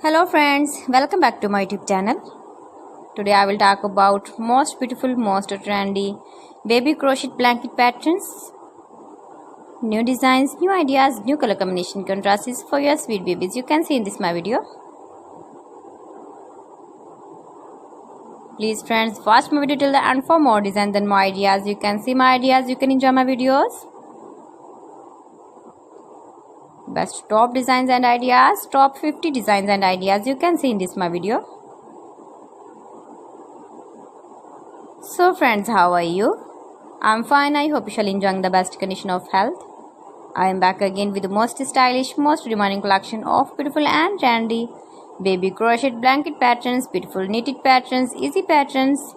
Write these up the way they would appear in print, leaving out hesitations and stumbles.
Hello friends, welcome back to my YouTube channel. Today I will talk about most beautiful, most trendy baby crochet blanket patterns. New designs, new ideas, new color combination contrasts for your sweet babies. You can see in this my video. Please friends, watch my video till the end for more designs and more ideas. You can see my ideas, you can enjoy my videos. Best top designs and ideas, top 50 designs and ideas you can see in this my video. So friends, how are you? I'm fine. I hope you shall enjoying the best condition of health. I am back again with the most stylish, most demanding collection of beautiful and trendy baby crochet blanket patterns, beautiful knitted patterns, easy patterns.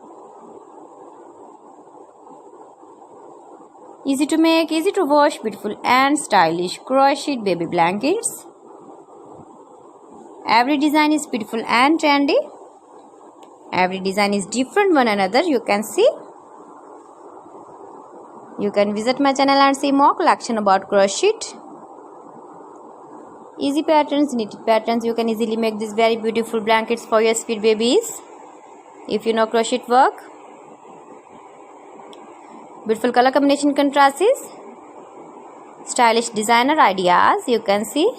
Easy to make, easy to wash, beautiful and stylish crocheted baby blankets. Every design is beautiful and trendy. Every design is different one another. You can see. You can visit my channel and see more collection about crochet. Easy patterns, knitted patterns. You can easily make these very beautiful blankets for your sweet babies. If you know crochet work. Beautiful color combination contrasts, stylish designer ideas you can see,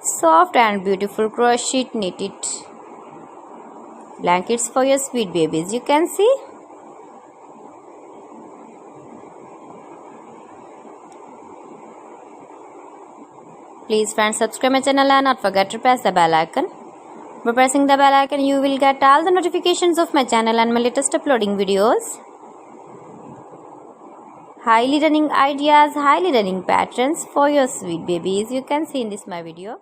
soft and beautiful crochet knitted blankets for your sweet babies you can see. Please friends, subscribe my channel and not forget to press the bell icon. By pressing the bell icon, you will get all the notifications of my channel and my latest uploading videos. Highly running ideas, highly running patterns for your sweet babies. You can see in this my video.